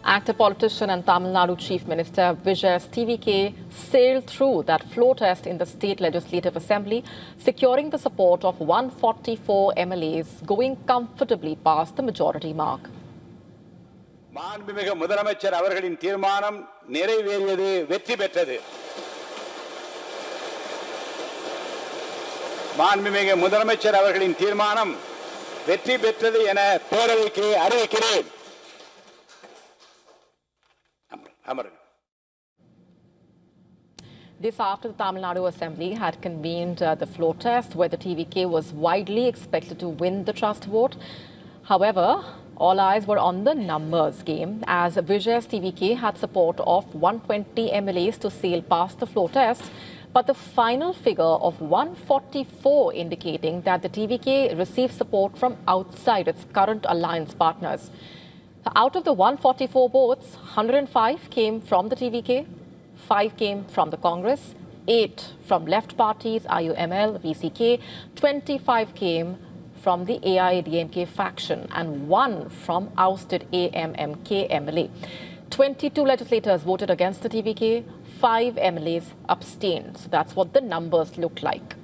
Actor politician and Tamil Nadu Chief Minister Vijay's TVK sailed through that floor test in the State Legislative Assembly, securing the support of 144 MLAs, going comfortably past the majority mark. மாண்புமிகு முதலமைச்சர் அவர்களின் தீர்மானம் நிறைவேறியது, வெற்றி பெற்றது. மாண்புமிகு முதலமைச்சர் அவர்களின் தீர்மானம் வெற்றி பெற்றது என பேரவைக்கு அறிவிக்கிறேன். This after the Tamil Nadu Assembly had convened the floor test, where the TVK was widely expected to win the trust vote. However, all eyes were on the numbers game, as Vijay's TVK had support of 120 MLAs to sail past the floor test, but the final figure of 144 indicating that the TVK received support from outside its current alliance partners. Out of the 144 votes, 105 came from the TVK, 5 came from the Congress, 8 from left parties, IUML, VCK, 25 came from the AIADMK faction, and 1 from ousted AMMK MLA. 22 legislators voted against the TVK, 5 MLAs abstained. So that's what the numbers look like.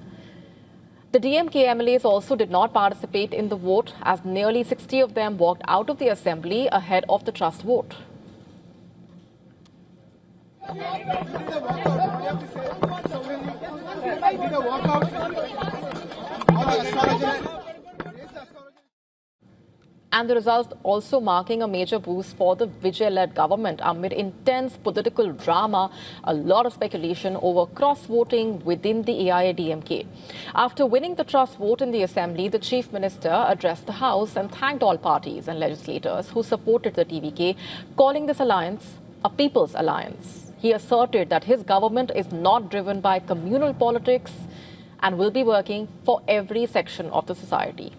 The DMK MLAs also did not participate in the vote, as nearly 60 of them walked out of the assembly ahead of the trust vote. And the result also marking a major boost for the Vijay-led government amid intense political drama, a lot of speculation over cross-voting within the AIADMK. After winning the trust vote in the assembly, the chief minister addressed the House and thanked all parties and legislators who supported the TVK, calling this alliance a people's alliance. He asserted that his government is not driven by communal politics and will be working for every section of the society.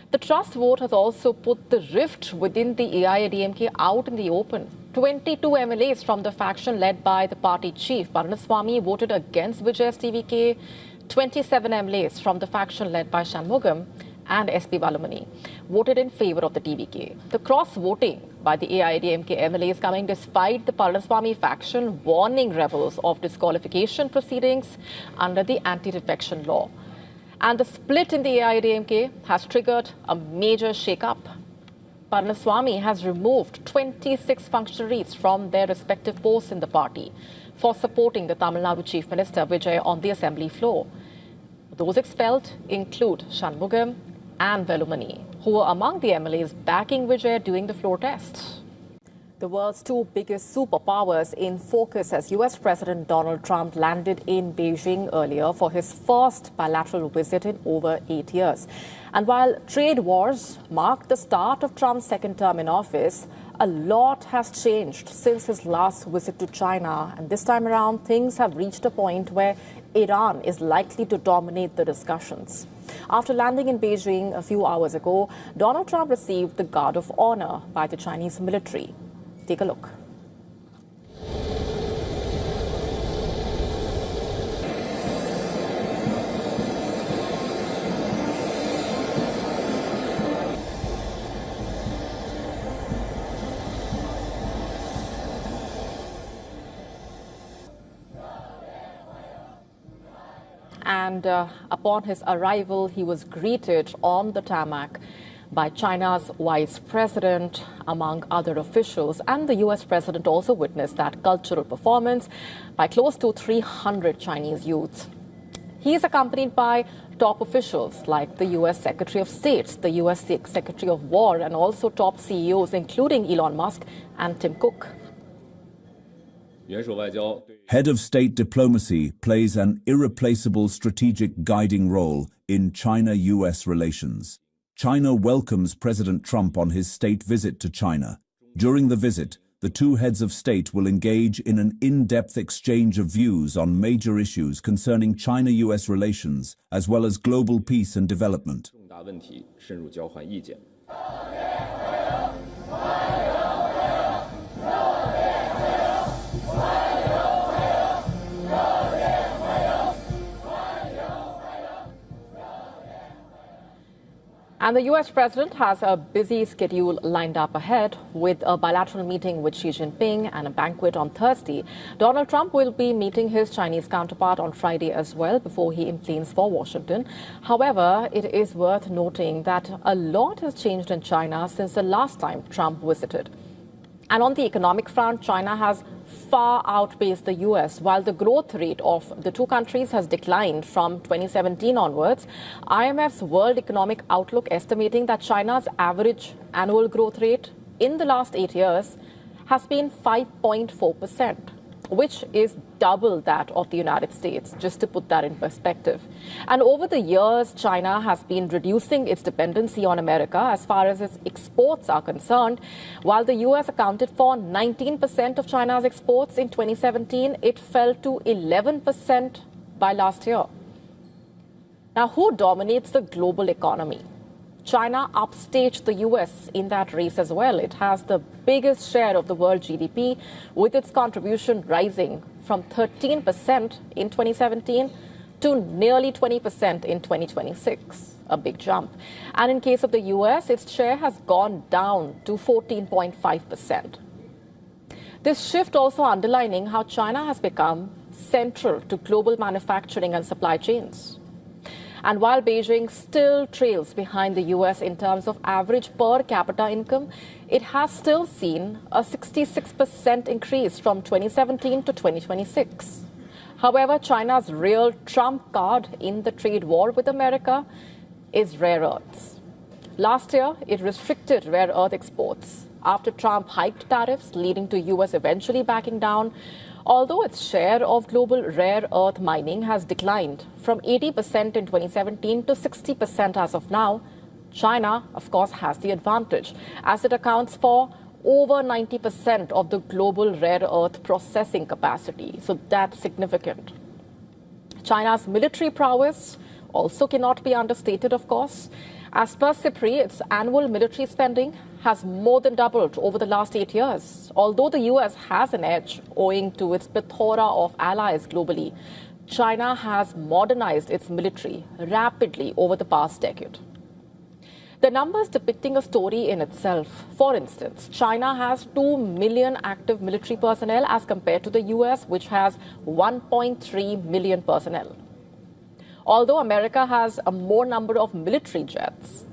The trust vote has also put the rift within the AIADMK out in the open. 22 MLAs from the faction led by the party chief, Palaniswamy, voted against Vijay's TVK. 27 MLAs from the faction led by Shanmugam and SP Balamani voted in favour of the TVK. The cross-voting by the AIADMK MLAs coming despite the Palaniswamy faction warning rebels of disqualification proceedings under the anti-defection law. And the split in the AIADMK has triggered a major shake-up. Palaniswamy has removed 26 functionaries from their respective posts in the party for supporting the Tamil Nadu Chief Minister Vijay on the assembly floor. Those expelled include Shanmugam and Velumani, who were among the MLAs backing Vijay during the floor test. The world's two biggest superpowers in focus as US President Donald Trump landed in Beijing earlier for his first bilateral visit in over 8 years. And while trade wars mark the start of Trump's second term in office, a lot has changed since his last visit to China. And this time around, things have reached a point where Iran is likely to dominate the discussions. After landing in Beijing a few hours ago, Donald Trump received the Guard of Honor by the Chinese military. Take a look. And upon his arrival, he was greeted on the tarmac by China's vice president, among other officials. And the US president also witnessed that cultural performance by close to 300 Chinese youths. He is accompanied by top officials like the US Secretary of State, the US Secretary of War, and also top CEOs, including Elon Musk and Tim Cook. Head of state diplomacy plays an irreplaceable strategic guiding role in China-US relations. China welcomes President Trump on his state visit to China. During the visit, the two heads of state will engage in an in-depth exchange of views on major issues concerning China-US relations, as well as global peace and development. And the US president has a busy schedule lined up ahead with a bilateral meeting with Xi Jinping and a banquet on Thursday. Donald Trump will be meeting his Chinese counterpart on Friday as well before he planes for Washington. However, it is worth noting that a lot has changed in China since the last time Trump visited. And on the economic front, China has far outpaced the US. While the growth rate of the two countries has declined from 2017 onwards, IMF's World Economic Outlook estimating that China's average annual growth rate in the last 8 years has been 5.4%, which is double that of the United States, just to put that in perspective. And over the years, China has been reducing its dependency on America as far as its exports are concerned. While the US accounted for 19% of China's exports in 2017, it fell to 11% by last year. Now, who dominates the global economy? China upstaged the US in that race as well. It has the biggest share of the world GDP, with its contribution rising from 13% in 2017 to nearly 20% in 2026, a big jump. And in case of the US, its share has gone down to 14.5%. This shift also underlining how China has become central to global manufacturing and supply chains. And while Beijing still trails behind the US in terms of average per capita income, it has still seen a 66% increase from 2017 to 2026. However, China's real trump card in the trade war with America is rare earths. Last year, it restricted rare earth exports after Trump hiked tariffs, leading to US eventually backing down. Although its share of global rare earth mining has declined from 80% in 2017 to 60% as of now, China, of course, has the advantage, as it accounts for over 90% of the global rare earth processing capacity. So that's significant. China's military prowess also cannot be understated, of course. As per CIPRI, its annual military spending has more than doubled over the last 8 years. Although the US has an edge owing to its plethora of allies globally, China has modernized its military rapidly over the past decade. The numbers depicting a story in itself. For instance, China has 2 million active military personnel as compared to the US, which has 1.3 million personnel. Although America has a more number of military jets,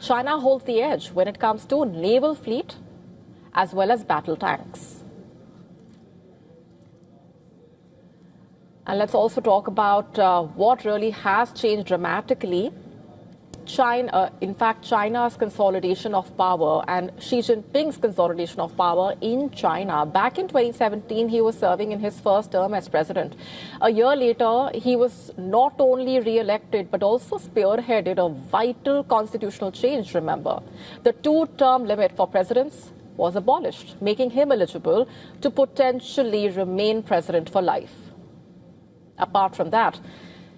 China holds the edge when it comes to naval fleet as well as battle tanks. And let's also talk about what really has changed dramatically. China's consolidation of power and Xi Jinping's consolidation of power in China. Back in 2017, he was serving in his first term as president. A year later, he was not only re-elected, but also spearheaded a vital constitutional change, remember. The two-term limit for presidents was abolished, making him eligible to potentially remain president for life. Apart from that,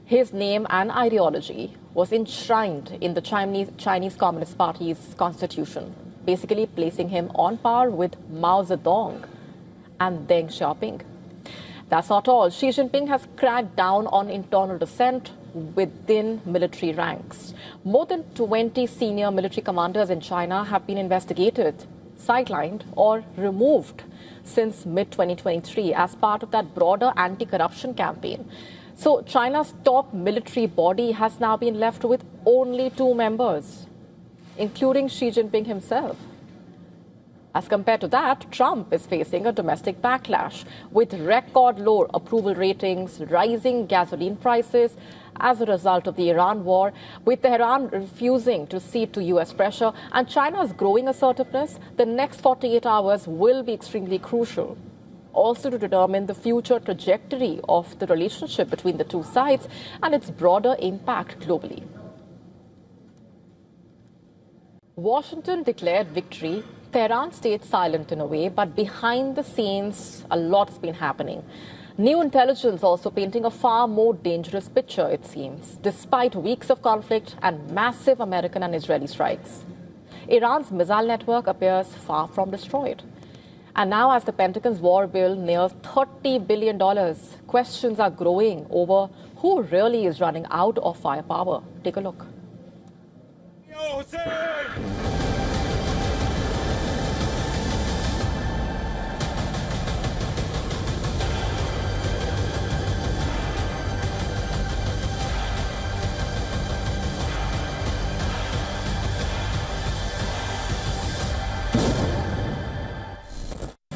his name and ideology was enshrined in the Chinese Communist Party's constitution, basically placing him on par with Mao Zedong and Deng Xiaoping. That's not all. Xi Jinping has cracked down on internal dissent within military ranks. More than 20 senior military commanders in China have been investigated, sidelined, or removed since mid-2023 as part of that broader anti-corruption campaign. So China's top military body has now been left with only 2 members, including Xi Jinping himself. As compared to that, Trump is facing a domestic backlash with record low approval ratings, rising gasoline prices as a result of the Iran war, with Tehran refusing to cede to US pressure and China's growing assertiveness. The next 48 hours will be extremely crucial, also to determine the future trajectory of the relationship between the two sides and its broader impact globally. Washington declared victory. Tehran stayed silent in a way, but behind the scenes, a lot's been happening. New intelligence also painting a far more dangerous picture, it seems, despite weeks of conflict and massive American and Israeli strikes. Iran's missile network appears far from destroyed. And now, as the Pentagon's war bill nears $30 billion, questions are growing over who really is running out of firepower. Take a look.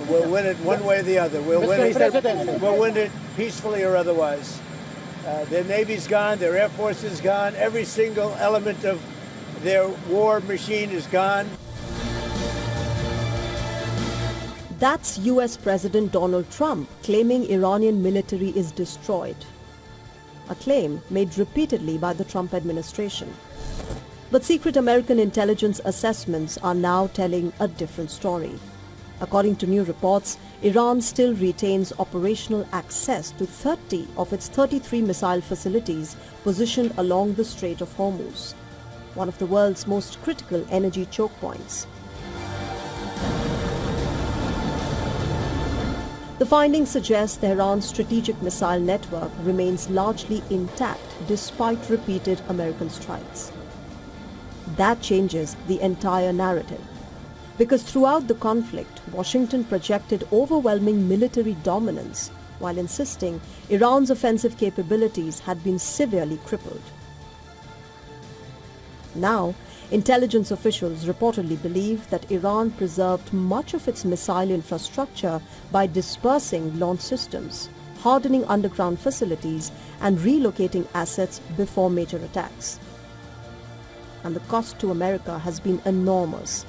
We'll win it one way or the other. We'll win it peacefully or otherwise. Their Navy's gone, their Air Force is gone, every single element of their war machine is gone. That's US President Donald Trump claiming Iranian military is destroyed. A claim made repeatedly by the Trump administration. But secret American intelligence assessments are now telling a different story. According to new reports, Iran still retains operational access to 30 of its 33 missile facilities positioned along the Strait of Hormuz, one of the world's most critical energy choke points. The findings suggest Tehran's strategic missile network remains largely intact despite repeated American strikes. That changes the entire narrative, because throughout the conflict, Washington projected overwhelming military dominance while insisting Iran's offensive capabilities had been severely crippled. Now, intelligence officials reportedly believe that Iran preserved much of its missile infrastructure by dispersing launch systems, hardening underground facilities, and relocating assets before major attacks. And the cost to America has been enormous.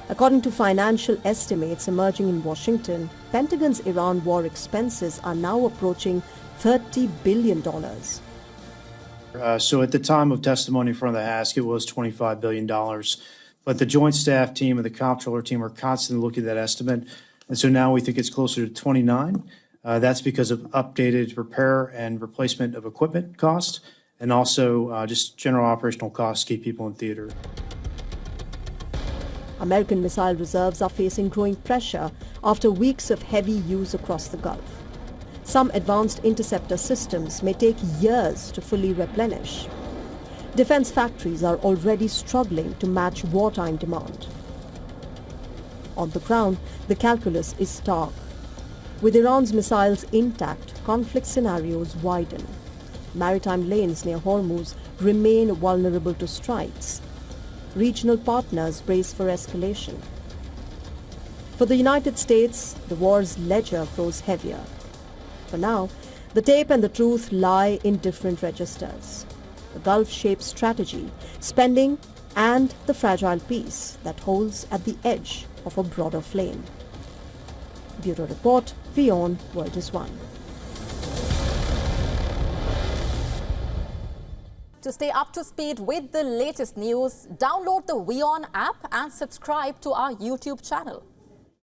According to financial estimates emerging in Washington, Pentagon's Iran war expenses are now approaching $30 billion. So at the time of testimony in front of the ask, it was $25 billion. But the Joint Staff Team and the Comptroller Team are constantly looking at that estimate. And so now we think it's closer to 29. That's because of updated repair and replacement of equipment costs, and also just general operational costs to keep people in theater. American missile reserves are facing growing pressure after weeks of heavy use across the Gulf. Some advanced interceptor systems may take years to fully replenish. Defense factories are already struggling to match wartime demand. On the ground, the calculus is stark. With Iran's missiles intact, conflict scenarios widen. Maritime lanes near Hormuz remain vulnerable to strikes. Regional partners brace for escalation. For the United States, the war's ledger grows heavier. For now, the tape and the truth lie in different registers. The Gulf shapes strategy, spending, and the fragile peace that holds at the edge of a broader flame. Bureau Report, WION World is One. To stay up to speed with the latest news, download the WION app and subscribe to our YouTube channel.